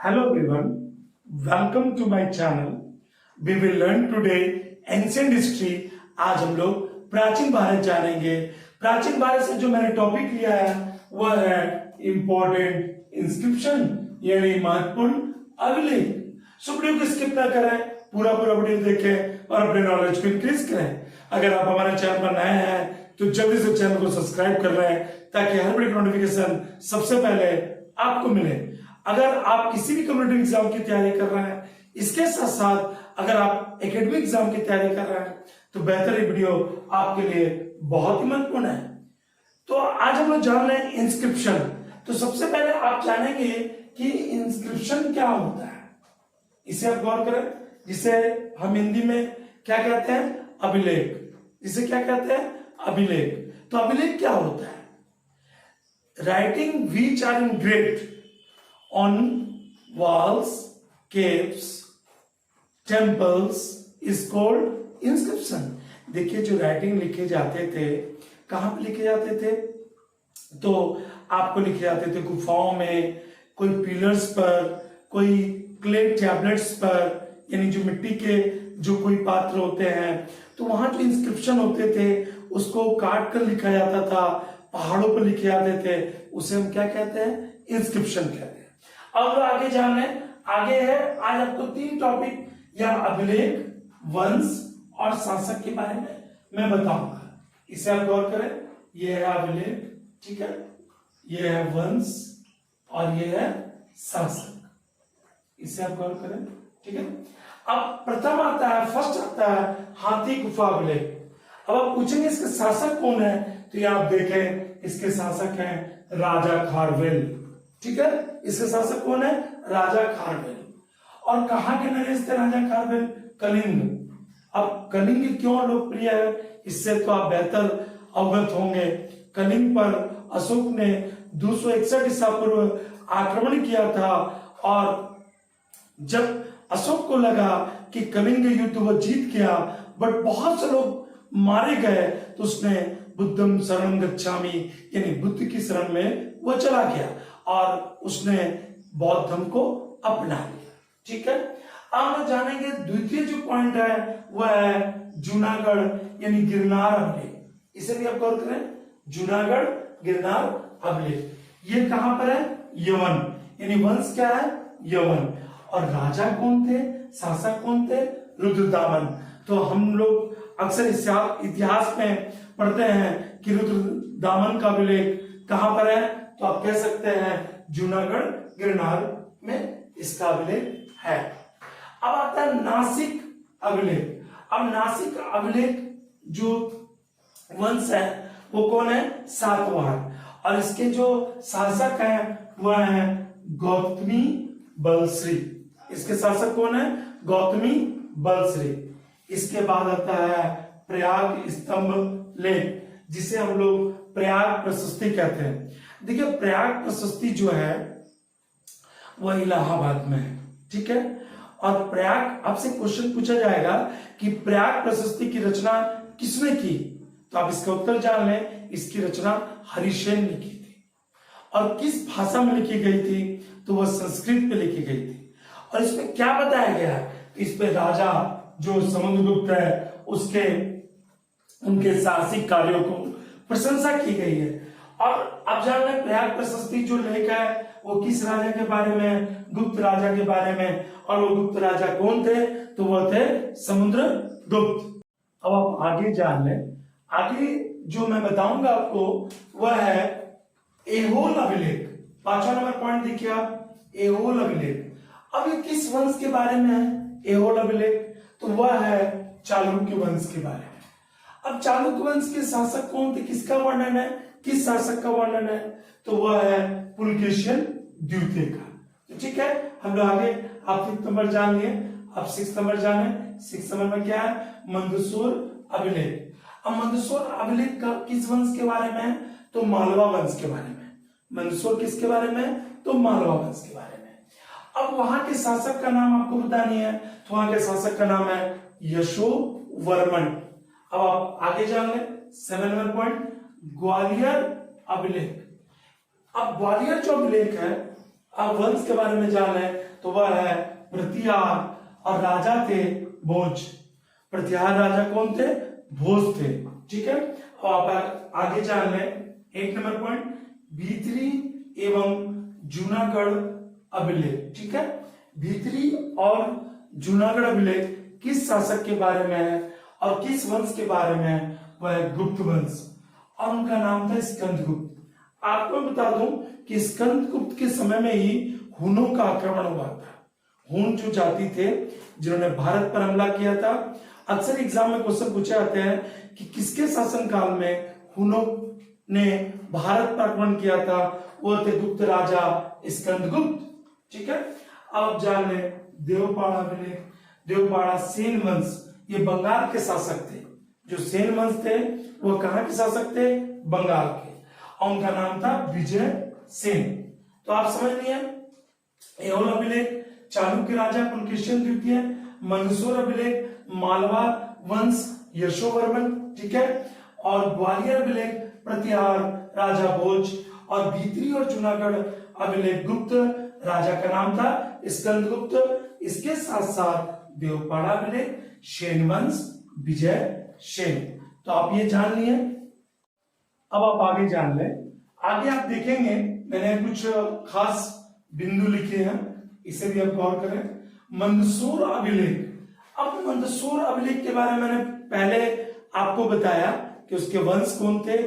Hello everyone, welcome to my channel. We will learn today ancient history. आज हम लोग प्राचीन भारत जानेंगे। प्राचीन भारत से जो मैंने टॉपिक लिया है वह है इम्पोर्टेंट इंस्क्रिप्शन यानी महत्वपूर्ण अभिलेख। सो वीडियो को स्किप ना करें, पूरा वीडियो देखें और अपने नॉलेज को इंक्रीज करें। अगर आप हमारे चैनल पर नए हैं तो जल्दी से चैनल को सब्सक्राइब कर लें ताकि हर वीडियो नोटिफिकेशन सबसे पहले आपको मिले। अगर आप किसी भी कम्पिटिटिव एग्जाम की तैयारी कर रहे हैं, इसके साथ साथ अगर आप एकेडमिक एग्जाम की तैयारी कर रहे हैं तो बेहतर ये वीडियो आपके लिए बहुत ही महत्वपूर्ण है। तो आज हम लोग जान रहे हैं इंस्क्रिप्शन। तो सबसे पहले आप जानेंगे कि इंस्क्रिप्शन क्या होता है, इसे आप गौर करें। जिसे हम हिंदी में क्या कहते हैं, अभिलेख। इसे क्या कहते हैं, अभिलेख। तो अभिलेख क्या होता है? Writing which are engraved on walls, caves, temples is called inscription। देखिए, जो राइटिंग लिखे जाते थे, कहां पे लिखे जाते थे? तो आपको लिखे जाते थे गुफाओं में, कोई पिलर्स पर, कोई क्ले टैबलेट्स पर, यानी जो मिट्टी के जो कोई पात्र होते हैं, तो वहां जो इंस्क्रिप्शन होते थे उसको काट कर लिखा जाता था, पहाड़ों पर लिखे जाते थे, उसे हम क्या कहते हैं, इंस्क्रिप्शन कहते हैं। अब आगे जान लें, आगे है आज आपको 3 टॉपिक या अभिलेख, वंश और शासक के बारे में मैं बताऊंगा। इसे आप गौर करें, यह है अभिलेख, ठीक है, यह है वंश और यह है शासक। इसे आप गौर करें, ठीक है। अब प्रथम आता है, फर्स्ट आता है हाथी गुफा अभिलेख। अब आप पूछेंगे इसके शासक कौन है, तो ये आप देखें, इसके शासक हैं राजा खारवेल, ठीक है। इसके शासक कौन है? राजा खारवेल। और कहां के नरेश थे राजा खारवेल? कलिंग। अब कलिंग क्यों लोकप्रिय है, इससे तो आप बेहतर अवगत होंगे। कलिंग पर अशोक ने 261 ईसा पूर्व आक्रमण किया था, और जब अशोक को लगा कि कलिंग युद्ध वो जीत गया, बट बहुत से लोग मारे गए, तो उसने बुद्धम शरणं गच्छामि यानी बुद्ध की शरण में वो चला गया और उसने बौद्ध धर्म को अपना लिया, ठीक है। अब हम जानेंगे द्वितीय जो पॉइंट है वह है जूनागढ़ यानी गिरनार अभिलेख। इसे भी आप गौर करें, जूनागढ़ गिरनार अभिलेख। ये कहां पर है? यवन, यानी वंश क्या है? यवन। और राजा कौन थे, शासक कौन थे? रुद्रदामन। तो हम लोग अक्सर इतिहास में पढ़ते हैं कि रुद्रदामन का अभिलेख कहां पर है, तो आप कह सकते हैं जूनागढ़ गिरनार में इसका अभिलेख है। अब आता है नासिक अभिलेख। अब नासिक अभिलेख जो वंश है वो कौन है? सातवाहन। और इसके जो शासक हैं वह है गौतमी बलश्री। इसके शासक कौन है? गौतमी बलश्री। इसके बाद आता है प्रयाग स्तंभ लेख, जिसे हम लोग प्रयाग प्रशस्ति कहते हैं। देखिए, प्रयाग प्रशस्ति जो है वह इलाहाबाद में है, ठीक है। और प्रयाग, आपसे क्वेश्चन पूछा जाएगा कि प्रयाग प्रशस्ति की रचना किसने की, तो आप इसका उत्तर जान लें। इसकी रचना हरिसेन ने की थी। और किस भाषा में लिखी गई थी, तो वह संस्कृत में लिखी गई थी। और इसमें क्या बताया गया है, इस पे राजा जो समुद्रगुप्त है उसके उनके साहसिक कार्यों को प्रशंसा की गई है। और अब जान लें प्रयाग प्रशस्ति जो लेख है वो किस राजा के बारे में? गुप्त राजा के बारे में। और वो गुप्त राजा कौन थे, तो वो थे समुद्रगुप्त। अब आप आगे जान लें, आगे जो मैं बताऊंगा आपको वह है ऐहोल अभिलेख। 5वां नंबर पॉइंट देखिए आप, ऐहोल अभिलेख। अब ये किस वंश के बारे में है ऐहोल अभिलेख? तो वह है चालुक्य वंश के बारे में। अब चालुक्य वंश के शासक कौन थे, किसका वर्णन है, किस शासक का वर्णन है, तो वह है पुलकेशिन द्वितीय का। तो ठीक है, हम लोग आगे, आप 5th नंबर जान लिए, अब 6th नंबर जाने। 6th नंबर में क्या है? मंदसौर अभिलेख। अब मंदसौर अभिलेख का किस वंश के बारे में है, तो मालवा वंश के बारे में। मंदसौर किसके बारे में, तो मालवा वंश के बारे में। अब वहां के शासक का नाम आपको बतानी है, तो वहां के शासक का नाम है यशोवर्मन। अब आप आगे जान लें 7 नंबर पॉइंट, ग्वालियर अभिलेख। अब ग्वालियर जो अभिलेख है अब वंश के बारे में जान है तो वह है प्रतिहार और राजा थे भोज। प्रतिहार राजा कौन थे? भोज थे। ठीक है, अब आप आगे जान लें 1 नंबर पॉइंट, भीतरी एवं जूनागढ़ अभिलेख। ठीक है, भीतरी और जूनागढ़ अभिलेख किस शासक के बारे में है और किस वंश के बारे में है? वह है गुप्त वंश और उनका नाम था स्कंदगुप्त। आपको बता दूं कि स्कंदगुप्त के समय में ही हुनों का आक्रमण हुआ था। हुन जो जाति थे जिन्होंने भारत पर हमला किया था। अक्सर एग्जाम में क्वेश्चन पूछे जाते हैं कि किसके शासन काल में हुनों ने भारत पर आक्रमण किया था? वो थे गुप्त राजा स्कंदगुप्त। ठीक है, अब जान ले देवपाड़ा अभिलेख। देवपाड़ा सेन वंश, ये बंगाल के शासक थे। जो सेन वंश थे वो कहां के शासक थे? बंगाल के, और उनका नाम था विजय सेन। तो आप समझ लिए एहोल अभिलेख चालुक्य राजा पुलकेशिन द्वितीय, मंदसौर अभिलेख मालवा वंश यशोवर्मन। ठीक है, और ग्वालियर अभिलेख प्रतिहार राजा भोज, और भीतरी और जूनागढ़ अभिलेख गुप्त राजा का नाम था स्कंदगुप्त। इसके साथ साथ देवपाड़ा अभिलेख सेन वंश विजय सेन। तो आप ये जान लिए। अब आप आगे जान ले। आगे आप देखेंगे मैंने कुछ खास बिंदु लिखे हैं, इसे भी आप गौर करें। मंदसौर अभिलेख। अब मंदसौर अभिलेख के बारे में मैंने पहले आपको बताया कि उसके वंश कौन थे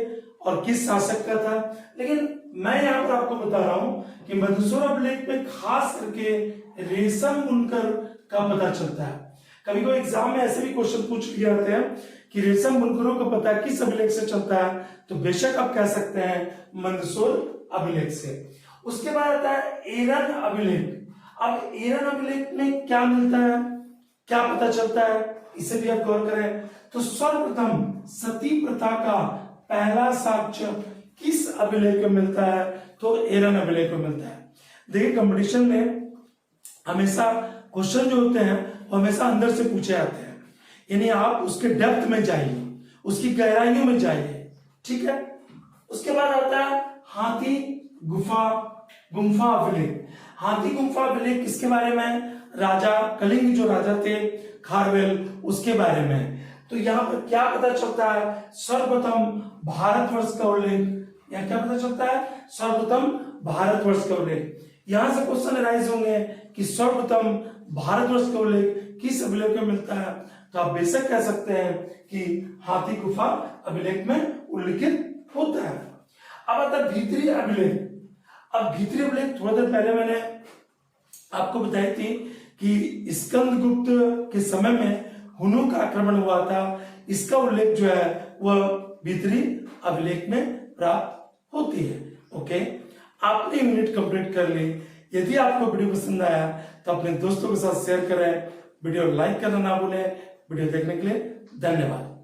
और किस शासक का था, लेकिन मैं यहां पर आपको बता रहा हूं कि मंदसौर अभिलेख में खास करके रेशम बुनकर का पता चलता है। कभी कोई एग्जाम में ऐसे भी क्वेश्चन पूछ लिए जाते हैं कि रेशम बुनकरों का पता किस अभिलेख से चलता है, तो बेशक आप कह सकते हैं मंदसौर अभिलेख से। उसके बाद आता है एरन अभिलेख। अब एरन अभिलेख में क्या मिलता है, क्या पता चलता है, इसे भी आप गौर करें। तो सर्वप्रथम सती प्रथा का पहला साक्ष्य किस अभिलेख में मिलता है? तो एरन अभिलेख में मिलता है। देखिए कंपटीशन में हमेशा क्वेश्चन जो होते हैं वो हमेशा अंदर से पूछे जाते हैं, यानी आप उसके डेप्थ में जाइए, उसकी गहराइयों में जाइए। ठीक है, उसके बाद आता है हाथी गुम्फा अभिलेख। हाथी गुम्फा अभिलेख किसके बारे में? राजा कलिंग जो राजा थे खारवेल, उसके बारे में। तो यहाँ पर क्या पता चलता है? सर्वप्रथम भारतवर्ष का उल्लेख। यहाँ क्या पता चलता है? सर्वप्रथम भारतवर्ष का उल्लेख। यहां से क्वेश्चन राइज होंगे कि सर्वप्रथम भारतवर्ष का उल्लेख किस अभिलेख में मिलता है? तो आप बेशक कह सकते हैं कि हाथी गुफा अभिलेख में उल्लिखित होता है। अब आता है भीतरी अभिलेख। अब भीतरी अभिलेख थोड़ा देर पहले मैंने आपको बताई थी कि स्कंदगुप्त के समय में हुनों का आक्रमण हुआ था। इसका उल्लेख जो है वह भीतरी अभिलेख में प्राप्त होती है। ओके, आपने यूनिट कंप्लीट कर ली। यदि आपको वीडियो पसंद आया तो अपने दोस्तों के साथ शेयर करें, वीडियो लाइक करना ना भूलें। वीडियो देखने के लिए धन्यवाद।